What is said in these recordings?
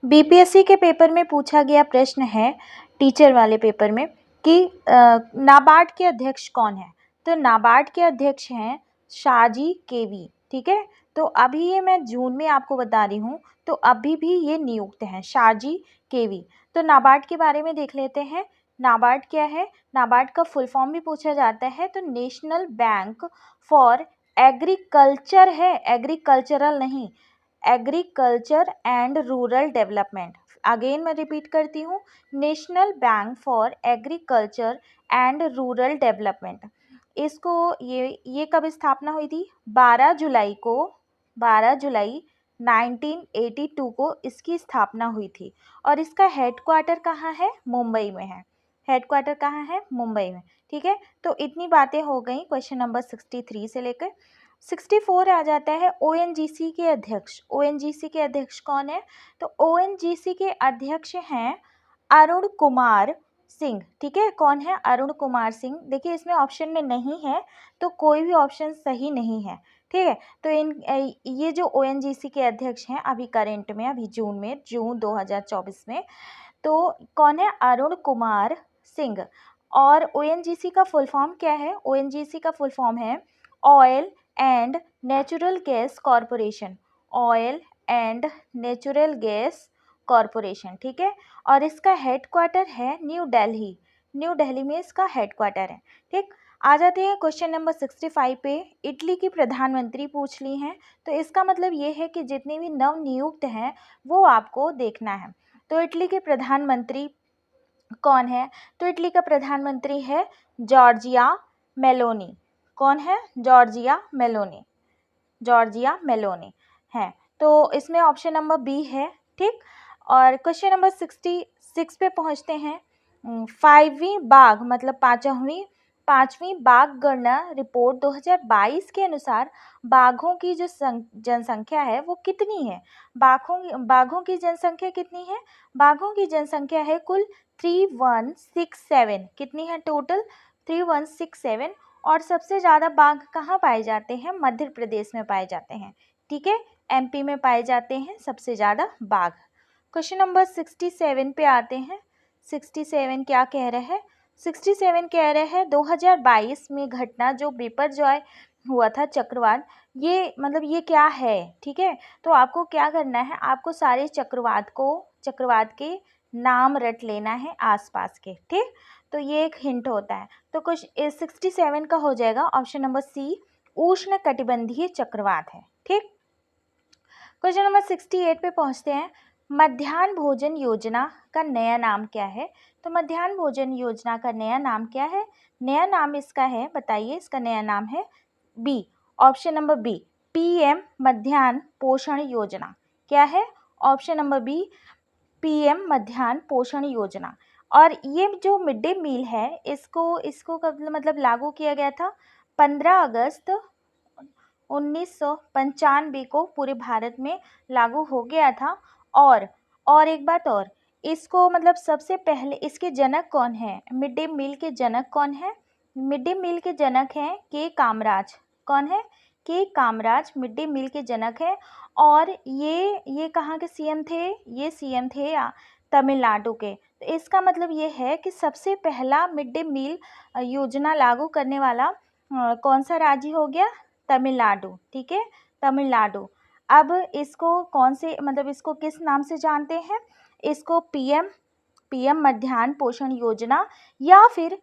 BPSC के paper में पूछा गया प्रश्न है, टीचर वाले पेपर में, कि नाबार्ड के अध्यक्ष कौन है। तो नाबार्ड के अध्यक्ष हैं शाहजी केवी। ठीक है, तो अभी ये मैं जून में आपको बता रही हूँ, तो अभी भी ये नियुक्त हैं शाहजी केवी। तो नाबार्ड के बारे में देख लेते हैं। नाबार्ड क्या है? नाबार्ड का फुल फॉर्म भी पूछा जाता है, तो नेशनल बैंक फॉर एग्रीकल्चर है, एग्रीकल्चरल नहीं, agriculture and rural development. Again मैं रिपीट करती हूँ, national bank for agriculture and rural development. इसको ये कब स्थापना हुई थी? 12 जुलाई को, 12 जुलाई 1982 को इसकी स्थापना हुई थी। और इसका हेडक्वार्टर कहाँ है? मुंबई में है। हेडक्वार्टर कहाँ है? मुंबई में। ठीक है, तो इतनी बातें हो गई क्वेश्चन नंबर 63 से लेकर 64 आ जाता है ओएनजीसी के अध्यक्ष। ओएनजीसी के अध्यक्ष कौन है? तो ओएनजीसी के अध्यक्ष हैं अरुण कुमार सिंह। ठीक है, कौन है? अरुण कुमार सिंह। देखिए इसमें ऑप्शन में नहीं है, तो कोई भी ऑप्शन सही नहीं है। ठीक है, तो ये जो ओएनजीसी के अध्यक्ष हैं अभी करेंट में, अभी जून 2024 में, तो कौन है? अरुण कुमार सिंह। और ओएनजीसी का फुल फॉर्म क्या है? ओएनजीसी का फुल फॉर्म है oil and natural gas corporation. Oil and natural gas corporation. ठीक है, और इसका हेडक्वार्टर है न्यू दिल्ली। न्यू दिल्ली में इसका हेडक्वार्टर है। ठीक, आ जाते हैं क्वेश्चन नंबर 65 पे। इटली की प्रधानमंत्री पूछ ली हैं, तो इसका मतलब ये है कि जितने भी नव नियुक्त हैं वो आपको देखना है। तो इटली के प्रधानमंत्री कौन है? तो इटली का प्रधानमंत्री है जॉर्जिया मेलोनी। कौन है? Giorgia Meloni. जॉर्जिया मेलोनी है, तो इसमें ऑप्शन नंबर बी है। ठीक, और क्वेश्चन नंबर 66 पे पहुंचते हैं। 5वीं बाघ मतलब पांचवी बाघ गणना रिपोर्ट 2022 के अनुसार बाघों की जो जनसंख्या है वो कितनी है? बाघों की जनसंख्या कितनी है? बाघों की जनसंख्या है कुल 3167। कितनी है टोटल? 3167। और सबसे ज़्यादा बाघ कहाँ पाए जाते हैं? मध्य प्रदेश में पाए जाते हैं। ठीक है, एमपी में पाए जाते हैं सबसे ज़्यादा बाघ। क्वेश्चन नंबर 67 पे आते हैं। 67 क्या कह रहे हैं? 67 कह रहे हैं 2022 में घटना जो बिपरजॉय हुआ था चक्रवात, ये मतलब ये क्या है? ठीक है, तो आपको क्या करना है, आपको सारे चक्रवात के नाम रट लेना है आसपास के। ठीक, तो ये एक हिंट होता है। तो कुछ 67 का हो जाएगा ऑप्शन नंबर सी, उष्ण कटिबंधीय चक्रवात है। ठीक, क्वेश्चन नंबर 68 पे पहुंचते हैं। मध्याह्न भोजन योजना का नया नाम क्या है? तो मध्याह्न भोजन योजना का नया नाम क्या है? नया नाम इसका है, बताइए, इसका नया नाम है B, option number B, PM Madhyahna Poshan योजना। क्या है? Option number B, PM Madhyahna Poshan योजना। और ये जो मिड डे मील है इसको कब मतलब लागू किया गया था? 15 अगस्त 1995 को पूरे भारत में लागू हो गया था। और एक बात और, इसको मतलब सबसे पहले इसके जनक कौन है? मिड डे मील के जनक कौन है? मिड डे मील के जनक हैं के कामराज। कौन है? के कामराज मिड डे मील के जनक हैं। और ये कहाँ के सीएम थे? ये सीएम थे तमिलनाडु के। तो इसका मतलब ये है कि सबसे पहला मिड डे मील योजना लागू करने वाला कौन सा राज्य हो गया? तमिलनाडु। ठीक है, तमिलनाडु। अब इसको कौन से मतलब इसको किस नाम से जानते हैं? इसको पीएम मध्याह्न पोषण योजना या फिर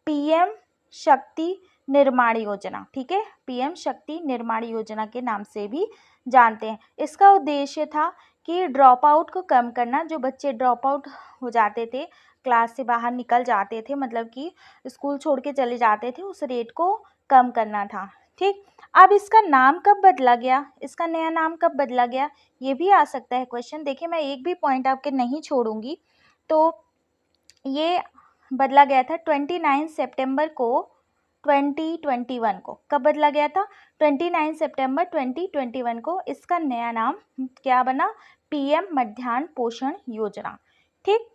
पीएम शक्ति निर्माण योजना। ठीक है, पीएम शक्ति निर्माण योजना के नाम से भी जानते हैं। इसका उद्देश्य था कि ड्रॉप आउट को कम करना। जो बच्चे ड्रॉप आउट हो जाते थे, क्लास से बाहर निकल जाते थे, मतलब कि स्कूल छोड़ के चले जाते थे, उस रेट को कम करना था। ठीक, अब इसका नाम कब बदला गया? इसका नया नाम कब बदला गया? ये भी आ सकता है क्वेश्चन। देखिए मैं एक भी पॉइंट आपके नहीं छोड़ूंगी। तो ये बदला गया था 29 सितंबर को 2021 को। कब बदला गया था? 29 सितंबर 2021 को। इसका नया नाम क्या बना? पीएम मध्याह्न पोषण योजना। ठीक,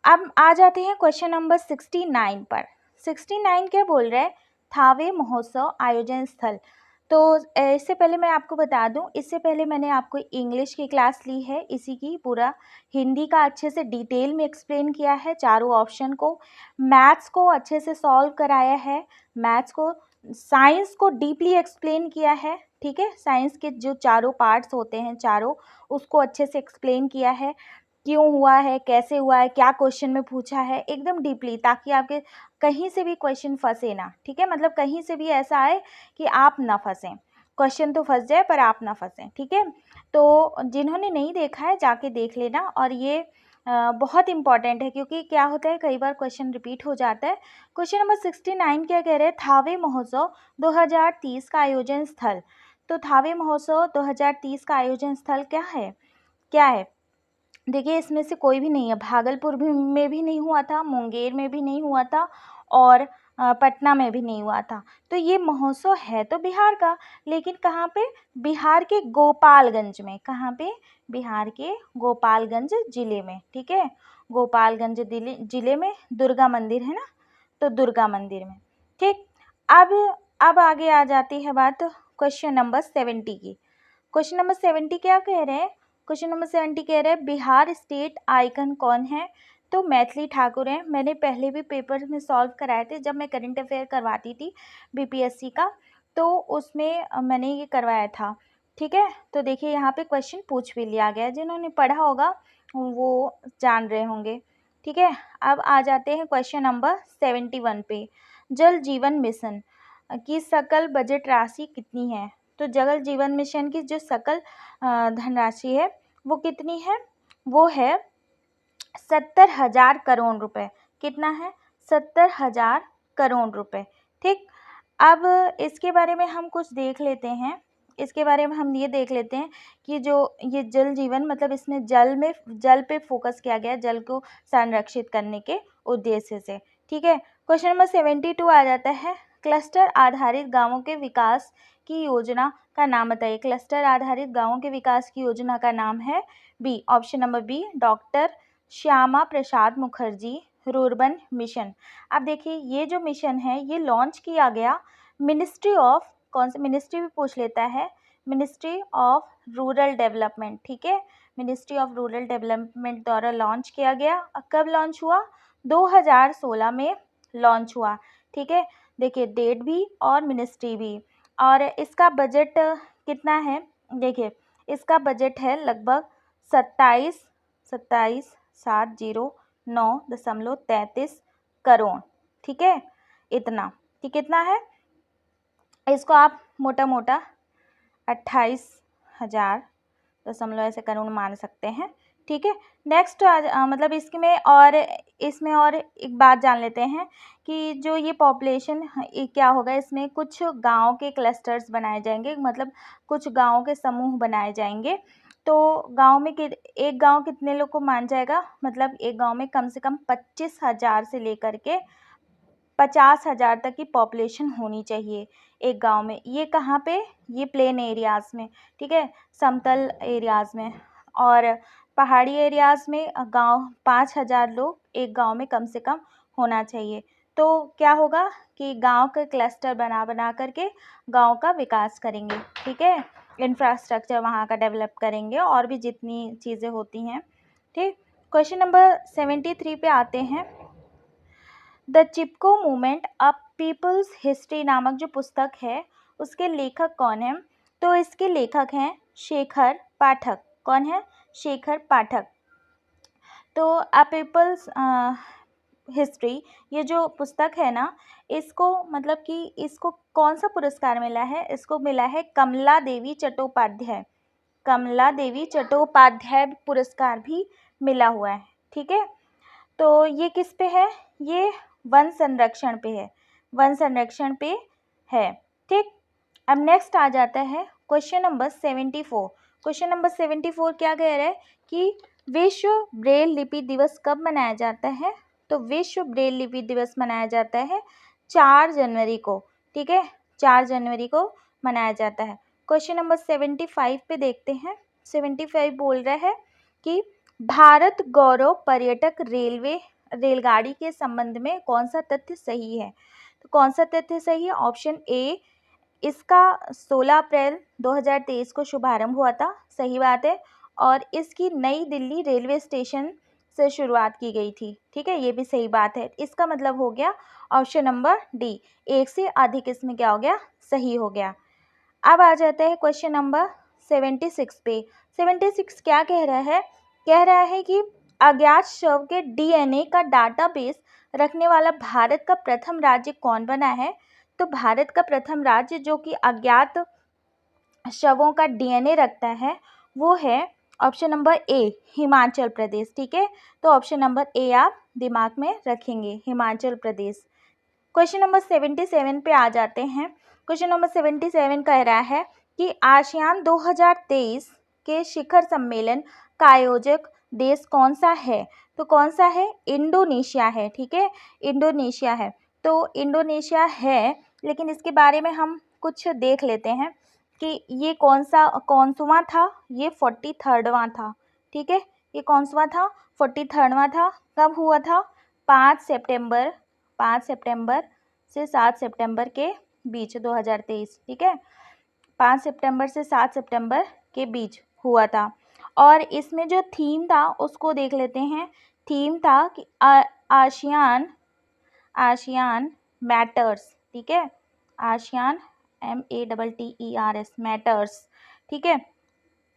अब आ जाते हैं क्वेश्चन नंबर 69 पर। 69 क्या बोल रहे हैं? थावे महोत्सव आयोजन स्थल। तो इससे पहले मैं आपको बता दूं, इससे पहले मैंने आपको इंग्लिश की क्लास ली है, इसी की पूरा हिंदी का अच्छे से डिटेल में एक्सप्लेन किया है चारों ऑप्शन को, मैथ्स को अच्छे से सॉल्व कराया है, मैथ्स को, साइंस को डीपली एक्सप्लेन किया है, ठीक है, साइंस के जो चारों पार्ट्स होते हैं चारों, उसको अच्छे से एक्सप्लेन किया है, क्यों हुआ है, कैसे हुआ है, क्या क्वेश्चन में पूछा है, एकदम डीपली, ताकि आपके कहीं से भी क्वेश्चन फंसे ना, ठीक है, मतलब कहीं से भी ऐसा आए कि आप ना फंसें, क्वेश्चन तो फंस जाए पर आप ना फंसें, ठीक है। तो जिन्होंने नहीं देखा है जाके देख लेना, और ये बहुत इंपॉर्टेंट है, क्योंकि क्या होता है कई बार क्वेश्चन रिपीट हो जाता है। क्वेश्चन नंबर 69 क्या कह रहे हैं, थावे महोत्सव 2030 का आयोजन स्थल। तो थावे महोत्सव 2030 का आयोजन स्थल क्या है? देखिए, इसमें से कोई भी नहीं है, भागलपुर में भी नहीं हुआ था, मुंगेर में भी नहीं हुआ था, और पटना में भी नहीं हुआ था। तो ये महोत्सव है तो बिहार का, लेकिन कहाँ पे? बिहार के गोपालगंज में। कहाँ पे? बिहार के गोपालगंज जिले में, ठीक है, गोपालगंज जिले में दुर्गा मंदिर है ना, तो दुर्गा मंदिर में, ठीक। अब आगे आ जाती है बात क्वेश्चन नंबर 70 की। क्वेश्चन नंबर 70 क्या कह रहे हैं? क्वेश्चन नंबर 70 कह रहे हैं बिहार स्टेट आइकन कौन है? तो मैथिली ठाकुर हैं। मैंने पहले भी पेपर में सॉल्व कराए थे, जब मैं करंट अफेयर करवाती थी बीपीएससी का, तो उसमें मैंने ये करवाया था, ठीक है। तो देखिए यहाँ पे क्वेश्चन पूछ भी लिया गया, जिन्होंने पढ़ा होगा वो जान रहे होंगे, ठीक है। अब आ जाते हैं क्वेश्चन नंबर 71 पे। जल जीवन मिशन की सकल बजट राशि कितनी है? तो जल जीवन मिशन की जो सकल धनराशि है वो कितनी है? वो है 70,000 करोड़ रुपए। कितना है? 70,000 करोड़ रुपए, ठीक। अब इसके बारे में हम कुछ देख लेते हैं, इसके बारे में हम ये देख लेते हैं कि जो ये जल जीवन, मतलब इसमें जल पे फोकस किया गया है, जल को संरक्षित करने के उद्देश्य से, ठीक है। क्वेश्चन नंबर 72 आ जाता है, क्लस्टर आधारित गांवों के विकास की योजना का नाम बताइए। क्लस्टर आधारित गांवों के विकास की योजना का नाम है B, option number B, doctor Shyama Prasad Mukherjee rurban mission. अब देखिए, ये जो मिशन है ये लॉन्च किया गया मिनिस्ट्री ऑफ, कौन सी मिनिस्ट्री भी पूछ लेता है, मिनिस्ट्री ऑफ रूरल डेवलपमेंट, ठीक है, मिनिस्ट्री ऑफ रूरल डेवलपमेंट द्वारा लॉन्च किया गया। कब लॉन्च हुआ? 2016 में लॉन्च हुआ, ठीक है। देखिए डेट भी और मिनिस्ट्री भी, और इसका बजट कितना है? देखिए इसका बजट है लगभग 27,709.33 करोड़, ठीक है, इतना, ठीक, कितना है? इसको आप मोटा मोटा 28,000 ऐसे करोड़ मान सकते हैं, ठीक है। नेक्स्ट मतलब इसमें और एक बात जान लेते हैं कि जो ये पॉपुलेशन क्या होगा, इसमें कुछ गांव के क्लस्टर्स बनाए जाएंगे, मतलब कुछ गांव के समूह बनाए जाएंगे। तो गांव में एक गांव कितने लोग को मान जाएगा? मतलब एक गांव में कम से कम 25,000 से लेकर के 50,000 तक की पॉपुलेशन होनी चाहिए एक गांव में। ये कहाँ पे? ये प्लेन एरियाज़ में, ठीक है, समतल एरियाज़ में, और पहाड़ी एरियाज़ में गांव 5,000 लोग एक गांव में कम से कम होना चाहिए। तो क्या होगा कि गांव के क्लस्टर बना करके गांव का विकास करेंगे, ठीक है, इंफ्रास्ट्रक्चर वहाँ का डेवलप करेंगे, और भी जितनी चीज़ें होती हैं, ठीक। क्वेश्चन नंबर 73 पे आते हैं। The Chipko movement a people's history नामक जो पुस्तक है उसके लेखक कौन है? तो इसके लेखक हैं शेखर पाठक। कौन है? शेखर पाठक। तो अ पीपल्स हिस्ट्री, ये जो पुस्तक है ना, इसको मतलब कि इसको कौन सा पुरस्कार मिला है? इसको मिला है कमला देवी चट्टोपाध्याय, कमला देवी चट्टोपाध्याय पुरस्कार भी मिला हुआ है, ठीक है। तो ये किस पे है? ये वन संरक्षण पे है, वन संरक्षण पे है, ठीक। अब नेक्स्ट आ जाता है क्वेश्चन नंबर 74। क्वेश्चन नंबर 74 क्या कह रहा है कि विश्व ब्रेल लिपि दिवस कब मनाया जाता है? तो विश्व ब्रेल लिपि दिवस मनाया जाता है 4 जनवरी को, ठीक है, 4 जनवरी को मनाया जाता है। क्वेश्चन नंबर 75 पे देखते हैं। 75 बोल रहा है कि भारत गौरव पर्यटक रेलगाड़ी के संबंध में कौन सा तथ्य सही है? तो कौन सा तथ्य सही है? ऑप्शन ए इसका 16 अप्रैल 2023 को शुभारंभ हुआ था, सही बात है। और इसकी नई दिल्ली रेलवे स्टेशन से शुरुआत की गई थी, ठीक है, ये भी सही बात है। इसका मतलब हो गया ऑप्शन नंबर डी, एक से अधिक इसमें क्या हो गया, सही हो गया। अब आ जाते हैं क्वेश्चन नंबर 76 पे। 76 क्या कह रहा है, कह रहा है कि अज्ञात शव के डीएनए का डाटाबेस रखने वाला भारत का प्रथम राज्य कौन बना है। तो भारत का प्रथम राज्य जो कि अज्ञात शवों का डीएनए रखता है वो है option number A, Himachal Pradesh, ठीक है। तो ऑप्शन नंबर ए आप दिमाग में रखेंगे, हिमाचल प्रदेश। क्वेश्चन नंबर 77 पे आ जाते हैं। क्वेश्चन नंबर 77 कह रहा है कि आसियान 2023 के शिखर सम्मेलन का आयोजक देश कौन सा है। तो कौन सा है, इंडोनेशिया है, ठीक है, इंडोनेशिया है। तो इंडोनेशिया है, लेकिन इसके बारे में हम कुछ देख लेते हैं कि ये कौनसवां था, ये 43वां था, ठीक है, ये कौनसवां था, 43वां था। कब हुआ था, 5 सितंबर से 7 सितंबर के बीच 2023, ठीक है, 5 सितंबर से 7 सितंबर के बीच हुआ था। और इसमें जो थीम था उसको देख लेते हैं। थीम था कि आसियान मैटर्स, ठीक है, आसियान MATTERS मैटर्स, ठीक है।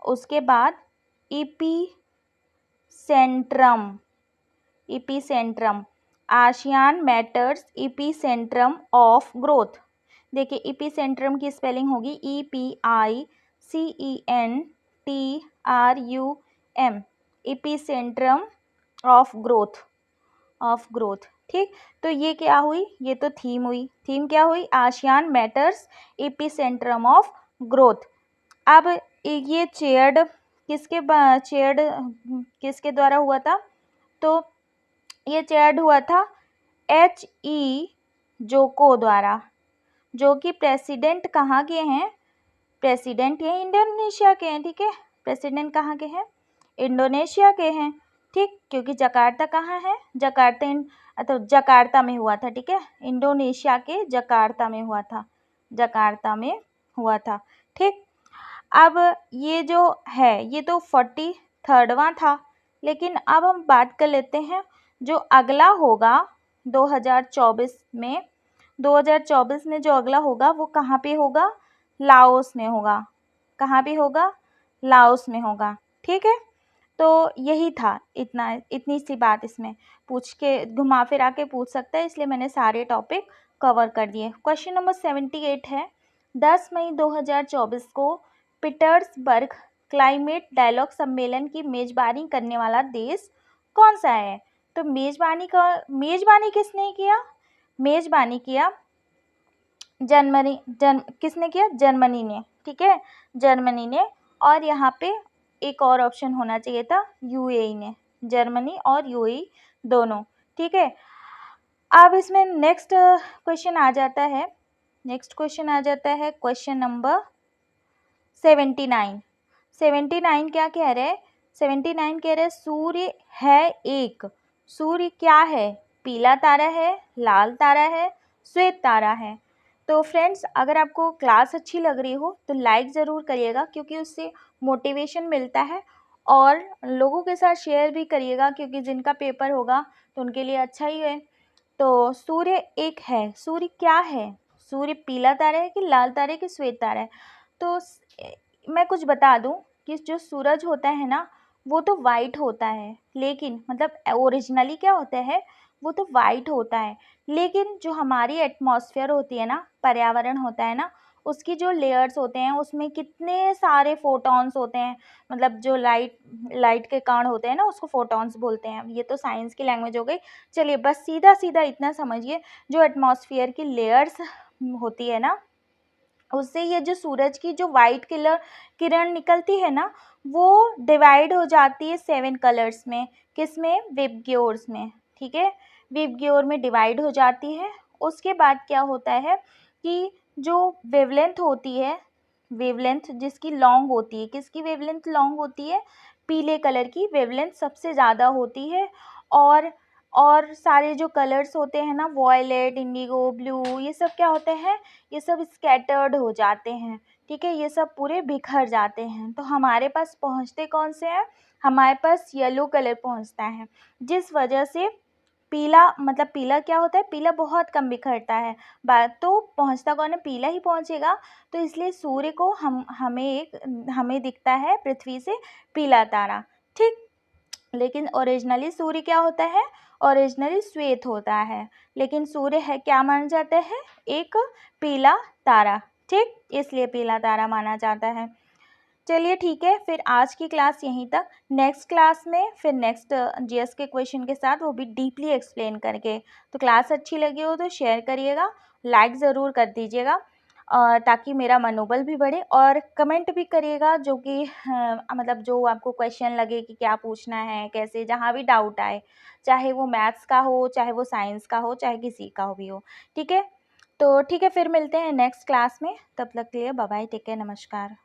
उसके बाद इपीसेंट्रम आसियान मैटर्स इपीसेंट्रम ऑफ ग्रोथ। देखिए इपीसेंट्रम की स्पेलिंग होगी EPICENTRUM, इपीसेंट्रम ऑफ ग्रोथ, ठीक। तो ये क्या हुई, ये तो थीम हुई, थीम क्या हुई, आसियान मैटर्स एपिसेंट्रम ऑफ ग्रोथ। अब ये चेयर्ड किसके द्वारा हुआ था। तो ये चेयर्ड हुआ था HE जोको द्वारा, जो कि प्रेसिडेंट कहाँ के हैं, प्रेसिडेंट ये इंडोनेशिया के हैं, ठीक है, प्रेसिडेंट कहाँ के हैं, इंडोनेशिया के हैं, ठीक, क्योंकि जकार्ता कहाँ है, जकार्ता में हुआ था, ठीक है, इंडोनेशिया के जकार्ता में हुआ था, ठीक। अब ये जो है ये तो 43वां था, लेकिन अब हम बात कर लेते हैं जो अगला होगा 2024 में जो अगला होगा वो कहाँ पे होगा, लाओस में होगा। कहाँ पे होगा, लाओस में होगा, ठीक है। तो यही था, इतनी सी बात इसमें पूछ के घुमा फिरा के पूछ सकता है, इसलिए मैंने सारे टॉपिक कवर कर दिए। क्वेश्चन नंबर 78 है, 10 मई 2024 को पीटर्सबर्ग क्लाइमेट डायलॉग सम्मेलन की मेजबानी करने वाला देश कौन सा है। तो मेजबानी किसने किया, मेजबानी किया किसने किया, जर्मनी ने, ठीक है, जर्मनी ने। और यहाँ पे एक और ऑप्शन होना चाहिए था, UAE ने, जर्मनी और UAE दोनों, ठीक है। अब इसमें नेक्स्ट क्वेश्चन आ जाता है, क्वेश्चन नंबर 79 क्या कह रहे हैं, 79 कह रहे हैं सूर्य है एक, सूर्य क्या है, पीला तारा है, लाल तारा है, श्वेत तारा है। तो फ्रेंड्स अगर आपको क्लास अच्छी लग रही हो तो लाइक ज़रूर करिएगा, क्योंकि उससे मोटिवेशन मिलता है, और लोगों के साथ शेयर भी करिएगा, क्योंकि जिनका पेपर होगा तो उनके लिए अच्छा ही है। तो सूर्य एक है, सूर्य क्या है, सूर्य पीला तारा है कि लाल तारा है कि श्वेत तारा है। तो मैं कुछ बता दूं कि जो सूरज होता है ना वो तो वाइट होता है, लेकिन मतलब ओरिजिनली क्या होता है, वो तो वाइट होता है, लेकिन जो हमारी एटमॉस्फेयर होती है ना, पर्यावरण होता है ना, उसकी जो लेयर्स होते हैं उसमें कितने सारे फोटॉन्स होते हैं, मतलब जो लाइट के कण होते हैं ना उसको फोटॉन्स बोलते हैं। ये तो साइंस की लैंग्वेज हो गई। चलिए बस सीधा सीधा इतना समझिए, जो एटमॉस्फेयर की लेयर्स होती है ना उससे ये जो सूरज की जो वाइट किरण निकलती है ना वो डिवाइड हो जाती है 7 कलर्स में, किसमें, विबग्योर्स में, ठीक है, विबग्योर में डिवाइड हो जाती है। उसके बाद क्या होता है कि जो वेवलेंथ होती है, वेवलेंथ जिसकी लॉन्ग होती है, किसकी वेवलेंथ लॉन्ग होती है, पीले कलर की वेवलेंथ सबसे ज़्यादा होती है। और और सारे जो कलर्स होते हैं ना, वॉयलेट, इंडिगो, ब्लू, ये सब क्या होते हैं, ये सब स्कैटर्ड हो जाते हैं, ठीक है, ये सब पूरे बिखर जाते हैं। तो हमारे पास पहुँचते कौन से हैं, हमारे पास येलो कलर पहुँचता है, जिस वजह से पीला, मतलब पीला क्या होता है, पीला बहुत कम बिखरता है, बात तो पहुँचता कौन है, पीला ही पहुँचेगा। तो इसलिए सूर्य को हमें दिखता है पृथ्वी से पीला तारा, ठीक। लेकिन ओरिजिनली सूर्य क्या होता है, ओरिजिनली श्वेत होता है, लेकिन सूर्य है क्या माना जाता है, एक पीला तारा, ठीक, इसलिए पीला तारा माना जाता है। चलिए ठीक है, फिर आज की क्लास यहीं तक। नेक्स्ट क्लास में फिर नेक्स्ट जीएस के क्वेश्चन के साथ, वो भी डीपली एक्सप्लेन करके। तो क्लास अच्छी लगी हो तो शेयर करिएगा, लाइक ज़रूर कर दीजिएगा, ताकि मेरा मनोबल भी बढ़े, और कमेंट भी करिएगा जो कि मतलब जो आपको क्वेश्चन लगे कि क्या पूछना है, कैसे, जहाँ भी डाउट आए, चाहे वो मैथ्स का हो, चाहे वो साइंस का हो, चाहे किसी का हो भी हो, ठीक है। तो ठीक है, फिर मिलते हैं नेक्स्ट क्लास में, तब तक के लिए बाय बाय, टेक केयर, नमस्कार।